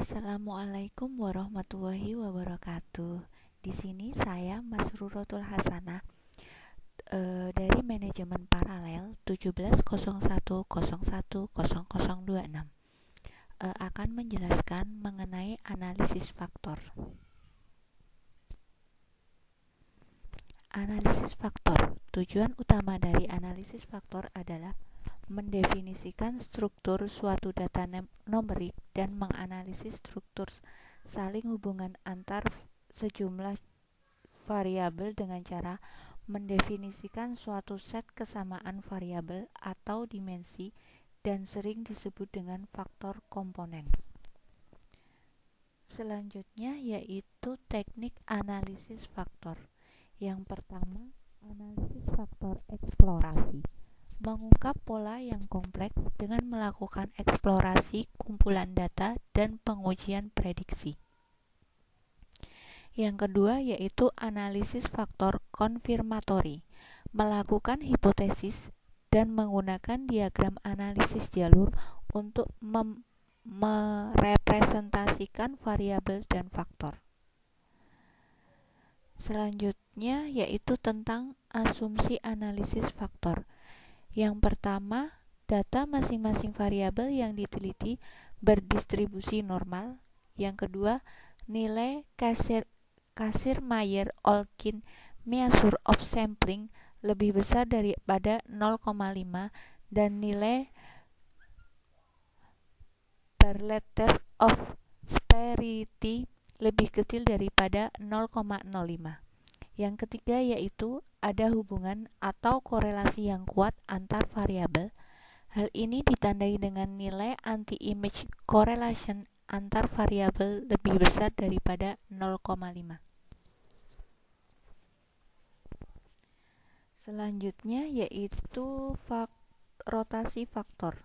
Assalamualaikum warahmatullahi wabarakatuh. Di sini saya Masrurotul Hasanah dari manajemen paralel 1701010026 akan menjelaskan mengenai analisis faktor. Analisis faktor. Tujuan utama dari analisis faktor adalah mendefinisikan struktur suatu data numerik dan menganalisis struktur saling hubungan antar sejumlah variabel dengan cara mendefinisikan suatu set kesamaan variabel atau dimensi dan sering disebut dengan faktor komponen. Selanjutnya yaitu teknik analisis faktor. Yang pertama, analisis faktor eksplorasi. Mengungkap pola yang kompleks dengan melakukan eksplorasi kumpulan data dan pengujian prediksi. Yang kedua yaitu analisis faktor konfirmatori, melakukan hipotesis dan menggunakan diagram analisis jalur untuk merepresentasikan variabel dan faktor. Selanjutnya yaitu tentang asumsi analisis faktor. Yang pertama, data masing-masing variabel yang diteliti berdistribusi normal. Yang kedua, nilai Kazir-Mayer-Olkin measure of sampling lebih besar daripada 0,5 dan nilai Bartlett test of severity lebih kecil daripada 0,05. Yang ketiga yaitu ada hubungan atau korelasi yang kuat antar variabel. Hal ini ditandai dengan nilai anti-image correlation antar variabel lebih besar daripada 0,5. Selanjutnya yaitu rotasi faktor.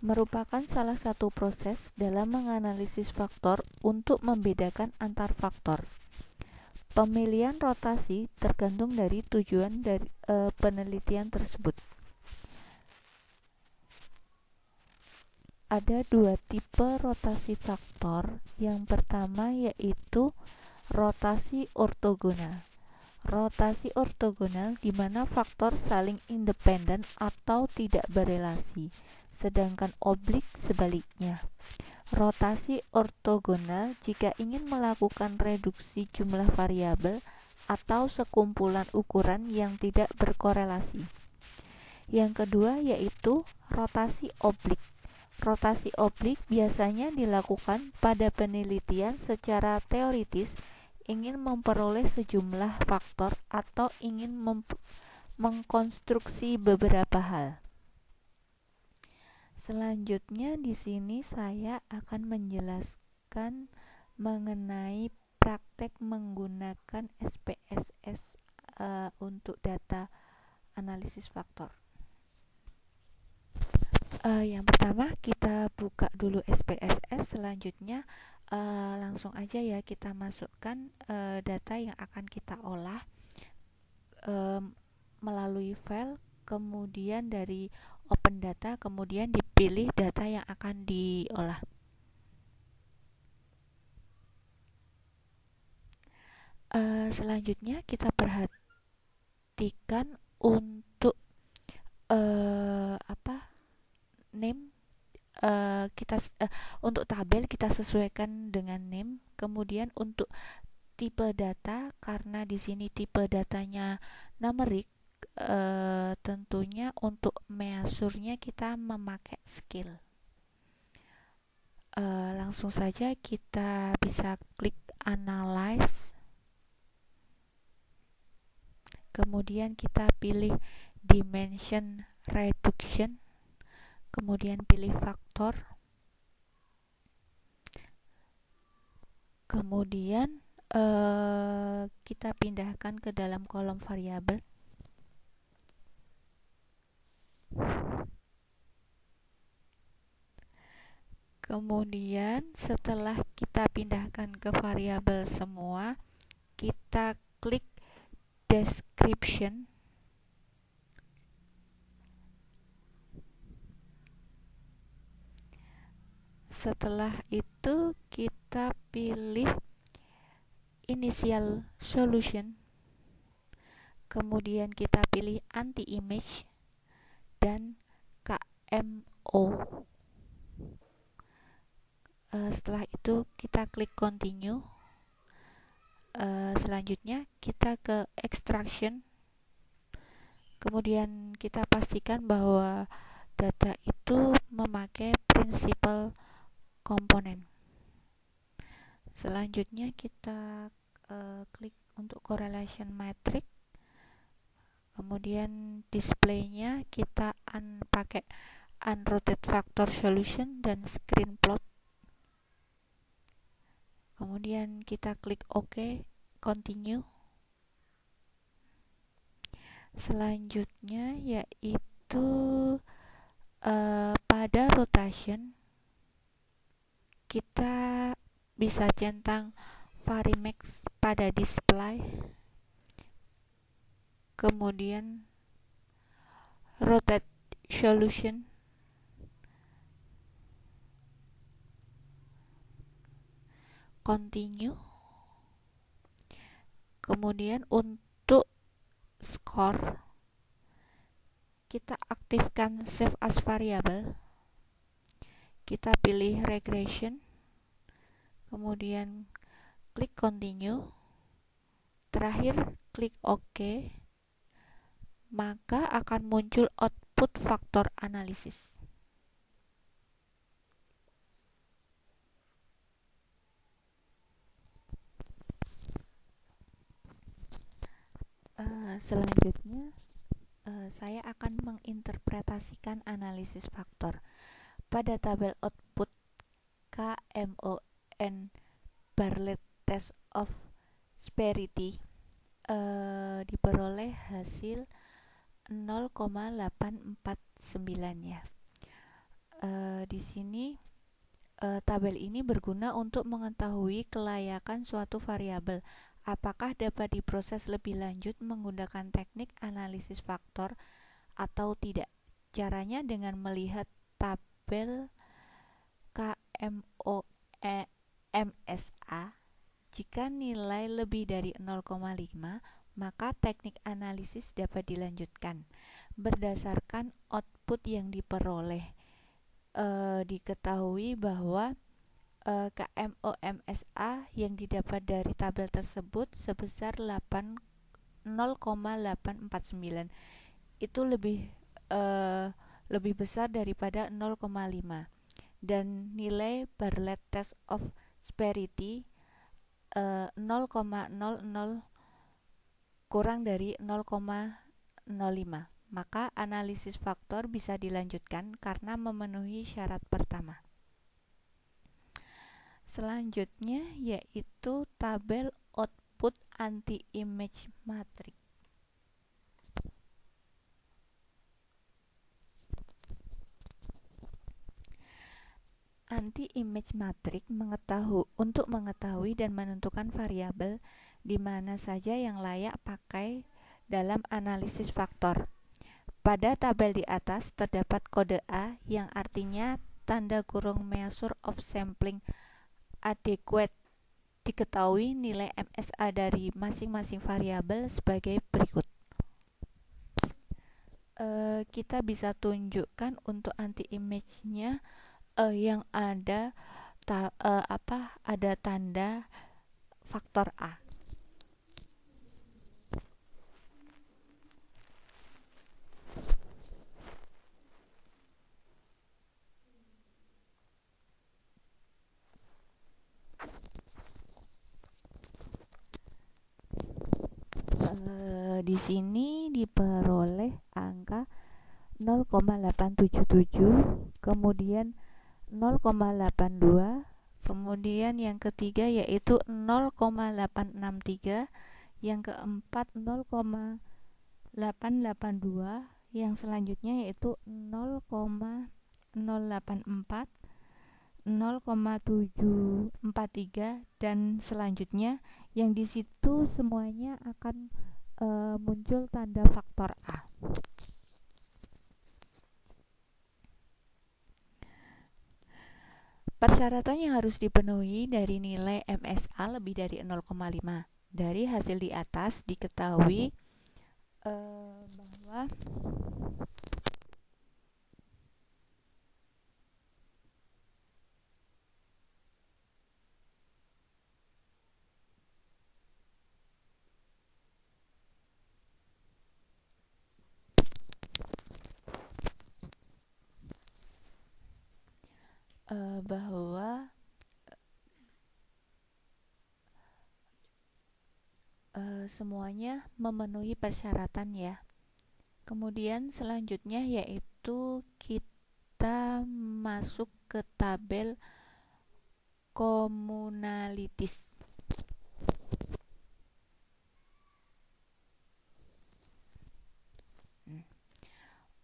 Merupakan salah satu proses dalam menganalisis faktor untuk membedakan antar faktor. Pemilihan rotasi tergantung dari tujuan dari penelitian tersebut. Ada dua tipe rotasi faktor. Yang pertama yaitu rotasi ortogonal. Rotasi ortogonal di mana faktor saling independen atau tidak berelasi, sedangkan oblik sebaliknya. Rotasi ortogonal jika ingin melakukan reduksi jumlah variabel atau sekumpulan ukuran yang tidak berkorelasi. Yang kedua yaitu rotasi oblik. Rotasi oblik biasanya dilakukan pada penelitian secara teoritis ingin memperoleh sejumlah faktor atau ingin mengkonstruksi beberapa hal. Selanjutnya di sini saya akan menjelaskan mengenai praktek menggunakan SPSS untuk data analisis faktor. Yang pertama kita buka dulu SPSS, selanjutnya langsung aja ya kita masukkan data yang akan kita olah melalui file, kemudian dari open data, kemudian dipilih data yang akan diolah. Selanjutnya kita perhatikan untuk name. Untuk tabel kita sesuaikan dengan name. Kemudian untuk tipe data, karena di sini tipe datanya numerik, tentunya untuk measure-nya kita memakai scale. Langsung saja kita bisa klik analyze, kemudian kita pilih dimension reduction, kemudian pilih faktor, kemudian kita pindahkan ke dalam kolom variabel. Kemudian setelah kita pindahkan ke variabel semua, kita klik description. Setelah itu kita pilih initial solution, kemudian kita pilih anti image dan KMO. Setelah itu kita klik continue. Selanjutnya kita ke extraction, kemudian kita pastikan bahwa data itu memakai principal component. Selanjutnya kita klik untuk correlation matrix, kemudian displaynya kita pakai unrotate factor solution dan screen plot. Kemudian kita klik OK, continue. Selanjutnya yaitu pada rotation kita bisa centang Varimax pada display, kemudian rotate solution, continue. Kemudian untuk score kita aktifkan save as variable, kita pilih regression, kemudian klik continue, terakhir klik OK, maka akan muncul output faktor analisis. Selanjutnya saya akan menginterpretasikan analisis faktor. Pada tabel output KMON Bartlett Test of Severity diperoleh hasil 0,849 ya. Di sini tabel ini berguna untuk mengetahui kelayakan suatu variabel. Apakah dapat diproses lebih lanjut menggunakan teknik analisis faktor atau tidak? Caranya dengan melihat tabel KMOMSA. Jika nilai lebih dari 0,5, maka teknik analisis dapat dilanjutkan. Berdasarkan output yang diperoleh, diketahui bahwa KMOMSA yang didapat dari tabel tersebut sebesar 0,849. Itu lebih besar daripada 0,5. Dan nilai Bartlett Test of Severity 0,00 kurang dari 0,05. Maka analisis faktor bisa dilanjutkan karena memenuhi syarat pertama. Selanjutnya yaitu tabel output anti-image matrix. Anti-image matrix untuk mengetahui dan menentukan variabel di mana saja yang layak pakai dalam analisis faktor. Pada tabel di atas terdapat kode A yang artinya tanda kurung measure of sampling adequate. Diketahui nilai MSA dari masing-masing variabel sebagai berikut. Kita bisa tunjukkan untuk anti-image-nya yang ada ada tanda faktor A. Di sini diperoleh angka 0,877, kemudian 0,82, kemudian yang ketiga yaitu 0,863, yang keempat 0,882, yang selanjutnya yaitu 0,084, 0,743, dan selanjutnya yang di situ semuanya akan muncul tanda faktor A. Persyaratan yang harus dipenuhi dari nilai MSA lebih dari 0,5. Dari hasil di atas diketahui bahwa semuanya memenuhi persyaratan ya. Kemudian selanjutnya yaitu kita masuk ke tabel komunalitis.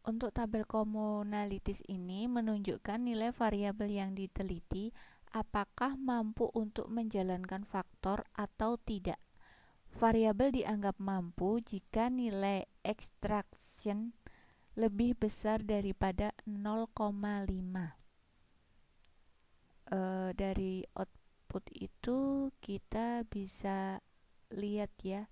Untuk tabel komunalitis ini menunjukkan nilai variabel yang diteliti apakah mampu untuk menjalankan faktor atau tidak. Variabel dianggap mampu jika nilai extraction lebih besar daripada 0,5. Dari output itu kita bisa lihat ya.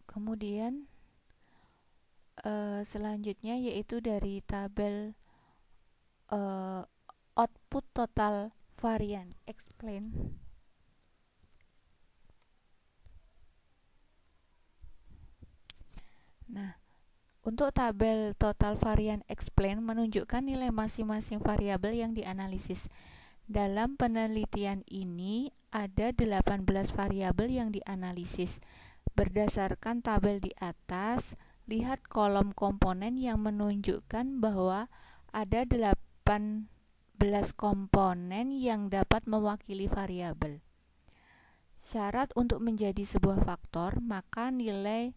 Kemudian selanjutnya yaitu dari tabel output total varian explain. Nah, untuk tabel total varian explain menunjukkan nilai masing-masing variabel yang dianalisis. Dalam penelitian ini ada 18 variabel yang dianalisis. Berdasarkan tabel di atas, lihat kolom komponen yang menunjukkan bahwa ada 18 komponen yang dapat mewakili variabel. Syarat untuk menjadi sebuah faktor, maka nilai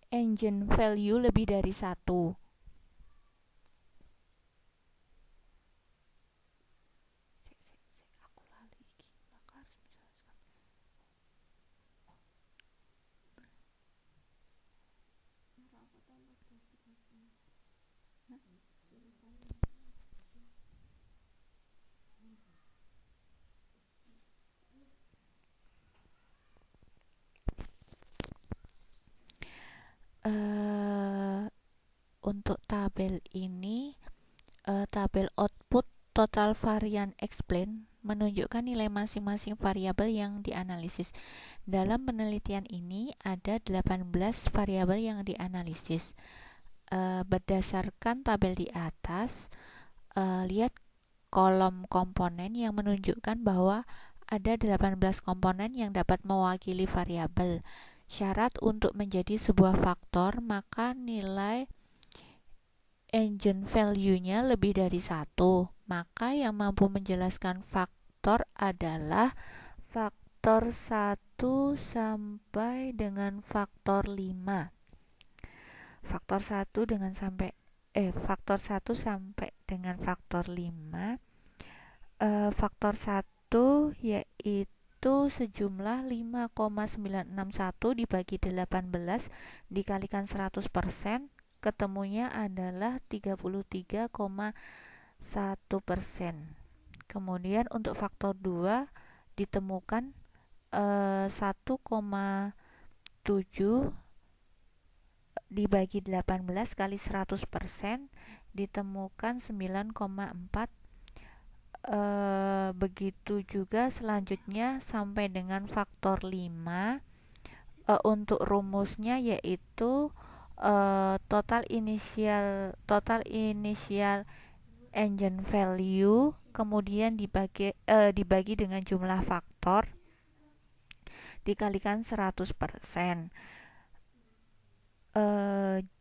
eigenvalue lebih dari 1. Untuk tabel ini, tabel output total varian explain menunjukkan nilai masing-masing variabel yang dianalisis. Dalam penelitian ini ada 18 variabel yang dianalisis. Berdasarkan tabel di atas, lihat kolom komponen yang menunjukkan bahwa ada 18 komponen yang dapat mewakili variabel. Syarat untuk menjadi sebuah faktor, maka nilai eigenvalue-nya lebih dari 1. Maka yang mampu menjelaskan faktor adalah faktor 1 sampai dengan faktor 5. Faktor 1 dengan faktor 1 sampai dengan faktor 5. Faktor 1 yaitu sejumlah 5,961 dibagi 18 dikalikan 100%, ketemunya adalah 33,1%. Kemudian untuk faktor 2 ditemukan 1,7 dibagi 18 kali 100% ditemukan 9,4. Begitu juga selanjutnya sampai dengan faktor 5. Untuk rumusnya yaitu total initial eigenvalue kemudian dibagi dengan jumlah faktor dikalikan 100%.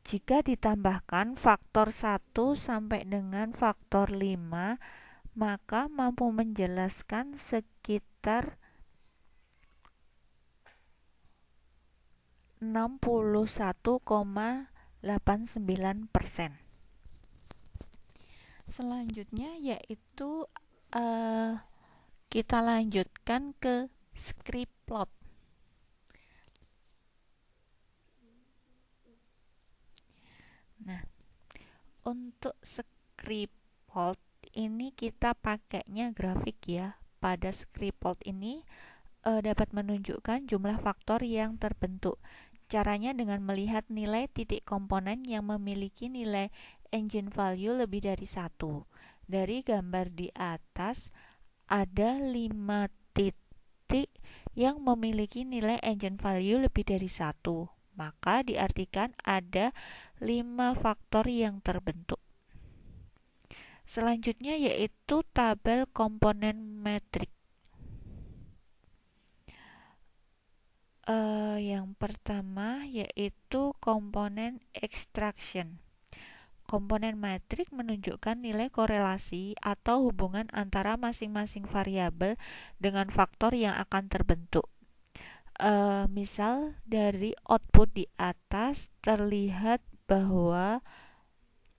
Jika ditambahkan faktor 1 sampai dengan faktor 5, maka mampu menjelaskan sekitar 61,89%. Selanjutnya yaitu kita lanjutkan ke script plot. Untuk Scriptpult ini kita pakainya grafik ya. Pada Scriptpult ini dapat menunjukkan jumlah faktor yang terbentuk. Caranya dengan melihat nilai titik komponen yang memiliki nilai engine value lebih dari 1. Dari gambar di atas ada 5 titik yang memiliki nilai engine value lebih dari 1. Maka diartikan ada 5 faktor yang terbentuk. Selanjutnya yaitu tabel komponen metrik. Yang pertama yaitu komponen extraction. Komponen metrik menunjukkan nilai korelasi atau hubungan antara masing-masing variabel dengan faktor yang akan terbentuk. Misal dari output di atas terlihat bahwa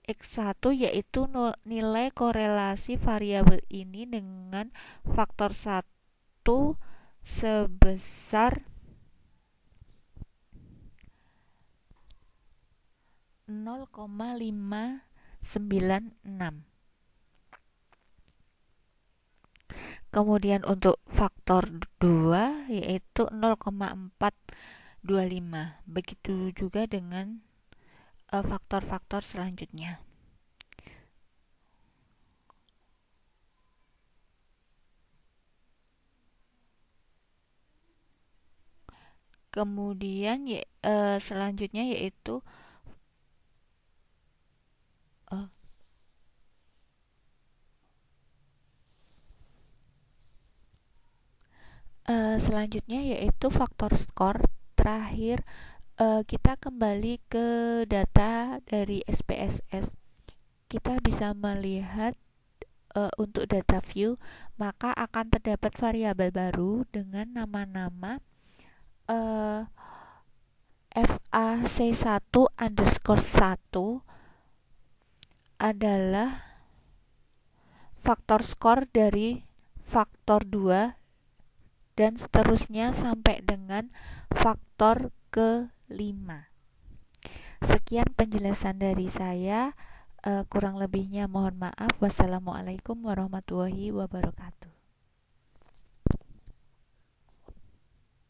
X1 yaitu nilai korelasi variabel ini dengan faktor 1 sebesar 0,596. Kemudian untuk faktor 2 yaitu 0,425. Begitu juga dengan faktor-faktor selanjutnya. Kemudian selanjutnya yaitu faktor skor. Terakhir kita kembali ke data dari SPSS. Kita bisa melihat untuk data view, maka akan terdapat variabel baru dengan nama-nama FAC1_1 adalah faktor skor dari faktor 2 dan seterusnya sampai dengan faktor ke-5. Sekian penjelasan dari saya. Kurang lebihnya mohon maaf. Wassalamualaikum warahmatullahi wabarakatuh.